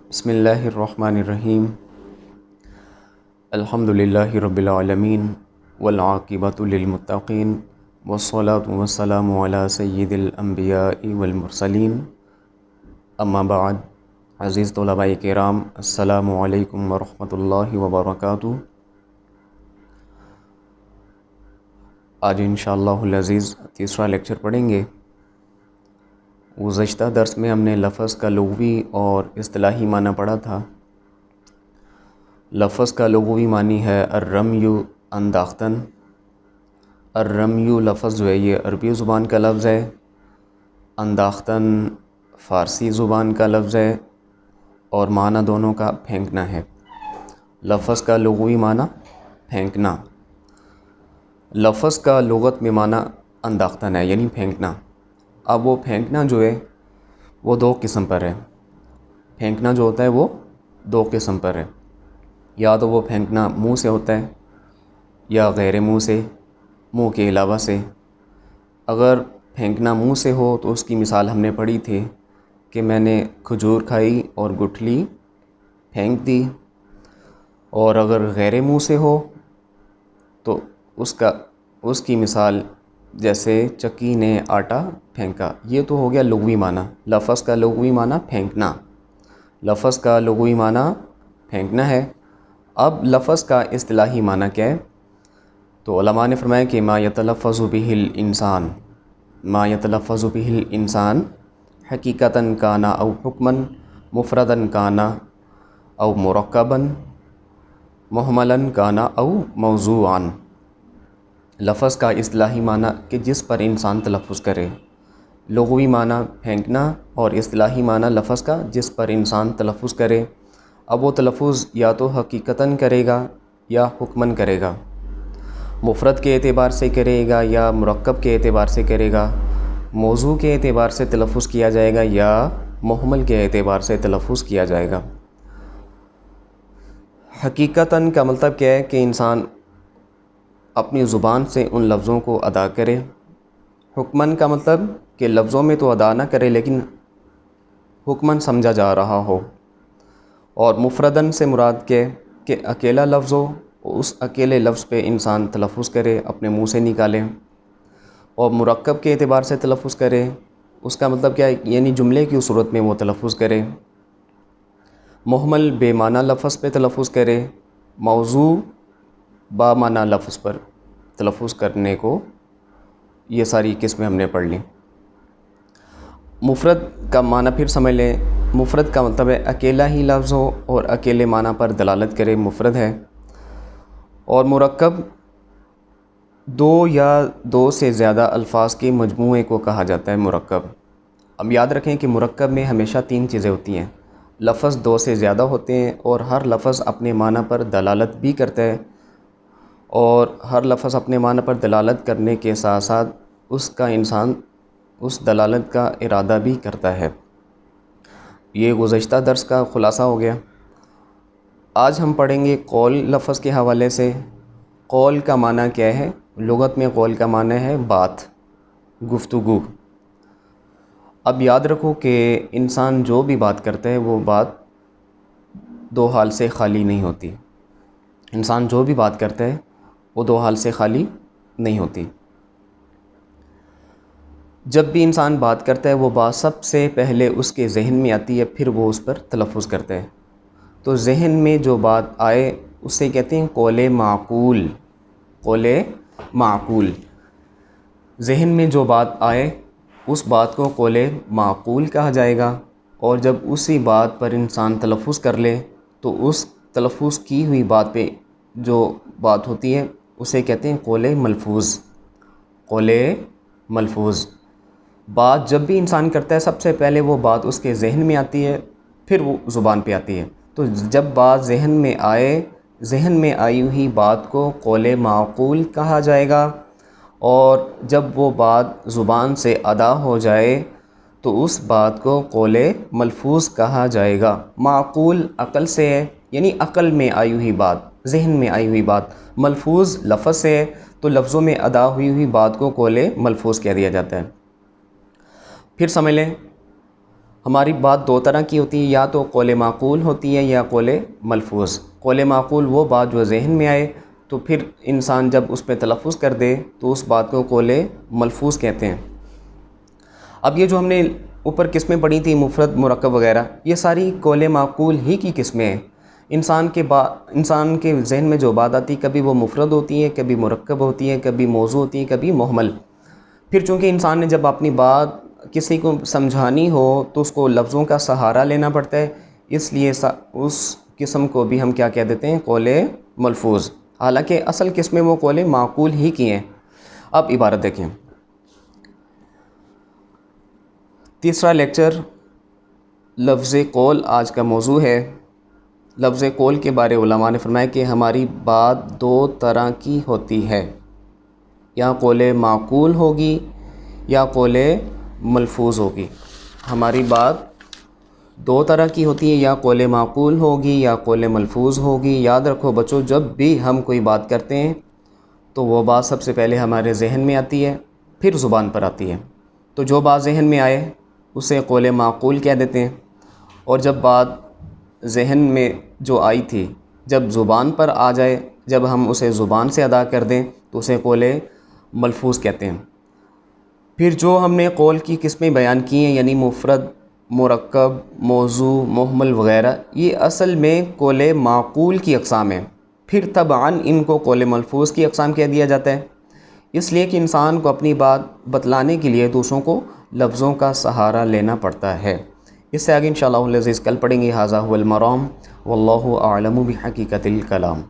بسم اللہ الرحمن الرحیم الحمد للہ رب العالمین والعاقبۃ للمتقین والصلاة والسلام علی سید الانبیاء والمرسلین اما بعد۔ عزیز طلباء کرام، السلام علیکم ورحمۃ اللہ وبرکاتہ۔ آج انشاءاللہ العزیز تیسرا لیکچر پڑھیں گے۔ گزشتہ درس میں ہم نے لفظ کا لغوی اور اصطلاحی معنی پڑھا تھا۔ لفظ کا لغوی معنی ہے الرمی انداختن۔ الرمی لفظ جو ہے یہ عربی زبان کا لفظ ہے، انداختن فارسی زبان کا لفظ ہے، اور معنی دونوں کا پھینکنا ہے۔ لفظ کا لغوی معنی پھینکنا، لفظ کا لغت میں معنی انداختن ہے یعنی پھینکنا۔ اب وہ پھینکنا جو ہے وہ دو قسم پر ہے۔ پھینکنا جو ہوتا ہے وہ دو قسم پر ہے، یا تو وہ پھینکنا منہ سے ہوتا ہے یا غیر منہ سے، منہ کے علاوہ سے۔ اگر پھینکنا منہ سے ہو تو اس کی مثال ہم نے پڑھی تھی کہ میں نے کھجور کھائی اور گٹھلی پھینک دی، اور اگر غیر منہ سے ہو تو اس کی مثال جیسے چکی نے آٹا پھینکا۔ یہ تو ہو گیا لغوی معنی۔ لفظ کا لغوی معنی پھینکنا، لفظ کا لغوی معنی پھینکنا ہے۔ اب لفظ کا اصطلاحی معنی کیا ہے؟ تو علماء نے فرمایا کہ ما یتلفظ بہ الانسان، ما یتلفظ بہ الانسان حقیقتاً کانا او حکماً مفرداً کانا او مرکباً محملاً کانا او موضوعاً۔ لفظ کا اصطلاحی معنی کہ جس پر انسان تلفظ کرے، لغوی معنی پھینکنا اور اصطلاحی معنی لفظ کا جس پر انسان تلفظ کرے۔ اب وہ تلفظ یا تو حقیقتاً کرے گا یا حکماً کرے گا، مفرد کے اعتبار سے کرے گا یا مرکب کے اعتبار سے کرے گا، موضوع کے اعتبار سے تلفظ کیا جائے گا یا محمل کے اعتبار سے تلفظ کیا جائے گا۔ حقیقتاً کا مطلب کیا ہے کہ انسان اپنی زبان سے ان لفظوں کو ادا کرے۔ حکماً کا مطلب کہ لفظوں میں تو ادا نہ کرے لیکن حکماً سمجھا جا رہا ہو۔ اور مفرداً سے مراد کہ اکیلا لفظ ہو، اس اکیلے لفظ پہ انسان تلفظ کرے، اپنے منہ سے نکالے۔ اور مرکب کے اعتبار سے تلفظ کرے، اس کا مطلب کیا ہے یعنی جملے کی صورت میں وہ تلفظ کرے۔ محمل بے معنی لفظ پہ تلفظ کرے، موضوع با معنی لفظ پر تلفظ کرنے کو، یہ ساری قسمیں ہم نے پڑھ لیں۔ مفرد کا معنی پھر سمجھ لیں۔ مفرد کا مطلب ہے اکیلا ہی لفظ ہو اور اکیلے معنی پر دلالت کرے، مفرد ہے۔ اور مرکب دو یا دو سے زیادہ الفاظ کے مجموعے کو کہا جاتا ہے مرکب۔ اب یاد رکھیں کہ مرکب میں ہمیشہ تین چیزیں ہوتی ہیں۔ لفظ دو سے زیادہ ہوتے ہیں اور ہر لفظ اپنے معنی پر دلالت بھی کرتا ہے، اور ہر لفظ اپنے معنی پر دلالت کرنے کے ساتھ ساتھ اس کا انسان اس دلالت کا ارادہ بھی کرتا ہے۔ یہ گزشتہ درس کا خلاصہ ہو گیا۔ آج ہم پڑھیں گے قول لفظ کے حوالے سے۔ قول کا معنی کیا ہے؟ لغت میں قول کا معنی ہے بات، گفتگو۔ اب یاد رکھو کہ انسان جو بھی بات کرتا ہے وہ بات دو حال سے خالی نہیں ہوتی۔ انسان جو بھی بات کرتا ہے وہ دو حال سے خالی نہیں ہوتی۔ جب بھی انسان بات کرتا ہے وہ بات سب سے پہلے اس کے ذہن میں آتی ہے، پھر وہ اس پر تلفظ کرتا ہے۔ تو ذہن میں جو بات آئے اسے کہتے ہیں قول معقول۔ قول معقول، ذہن میں جو بات آئے اس بات کو قول معقول کہا جائے گا، اور جب اسی بات پر انسان تلفظ کر لے تو اس تلفظ کی ہوئی بات پہ جو بات ہوتی ہے اسے کہتے ہیں قول ملفوظ۔ قول ملفوظ، بات جب بھی انسان کرتا ہے سب سے پہلے وہ بات اس کے ذہن میں آتی ہے، پھر وہ زبان پہ آتی ہے۔ تو جب بات ذہن میں آئے، ذہن میں آئی ہوئی بات کو قول معقول کہا جائے گا، اور جب وہ بات زبان سے ادا ہو جائے تو اس بات کو قول ملفوظ کہا جائے گا۔ معقول عقل سے ہے یعنی عقل میں آئی ہوئی بات، ذہن میں آئی ہوئی بات۔ ملفوظ لفظ سے ہے تو لفظوں میں ادا ہوئی ہوئی بات کو قول ملفوظ کہہ دیا جاتا ہے۔ پھر سمجھ لیں ہماری بات دو طرح کی ہوتی ہے، یا تو قول معقول ہوتی ہے یا قول ملفوظ۔ قول معقول وہ بات جو ذہن میں آئے تو پھر انسان جب اس پہ تلفظ کر دے تو اس بات کو قول ملفوظ کہتے ہیں۔ اب یہ جو ہم نے اوپر قسمیں پڑھی تھیں مفرد، مرکب وغیرہ، یہ ساری قول معقول ہی کی قسمیں ہیں۔ انسان کے ذہن میں جو بات آتی ہے کبھی وہ مفرد ہوتی ہے، کبھی مرکب ہوتی ہے، کبھی موضوع ہوتی ہے، کبھی محمل۔ پھر چونکہ انسان نے جب اپنی بات کسی کو سمجھانی ہو تو اس کو لفظوں کا سہارا لینا پڑتا ہے، اس لیے اس قسم کو بھی ہم کیا کہہ دیتے ہیں؟ قول ملفوظ۔ حالانکہ اصل قسمیں وہ قول معقول ہی کی ہیں۔ اب عبارت دیکھیں۔ تیسرا لیکچر لفظ قول آج کا موضوع ہے۔ لفظ قول کے بارے علماء نے فرمایا کہ ہماری بات دو طرح کی ہوتی ہے، یا قول معقول ہوگی یا قول ملفوظ ہوگی۔ ہماری بات دو طرح کی ہوتی ہے، یا قول معقول ہوگی یا قول ملفوظ ہوگی۔ یاد رکھو بچوں، جب بھی ہم کوئی بات کرتے ہیں تو وہ بات سب سے پہلے ہمارے ذہن میں آتی ہے، پھر زبان پر آتی ہے۔ تو جو بات ذہن میں آئے اسے قول معقول کہہ دیتے ہیں، اور جب بات ذہن میں جو آئی تھی جب زبان پر آ جائے، جب ہم اسے زبان سے ادا کر دیں تو اسے قول ملفوظ کہتے ہیں۔ پھر جو ہم نے قول کی قسمیں بیان کی ہیں، یعنی مفرد، مرکب، موضوع، محمل وغیرہ، یہ اصل میں قول معقول کی اقسام ہیں۔ پھر طبعاً ان کو قول ملفوظ کی اقسام کہہ دیا جاتا ہے، اس لیے کہ انسان کو اپنی بات بتلانے کے لیے دوسروں کو لفظوں کا سہارا لینا پڑتا ہے۔ اس سے آگے انشاءاللہ العزیز کل پڑھیں گے۔ ھذا ھو المرام واللہ اعلم بحقیقت الکلام۔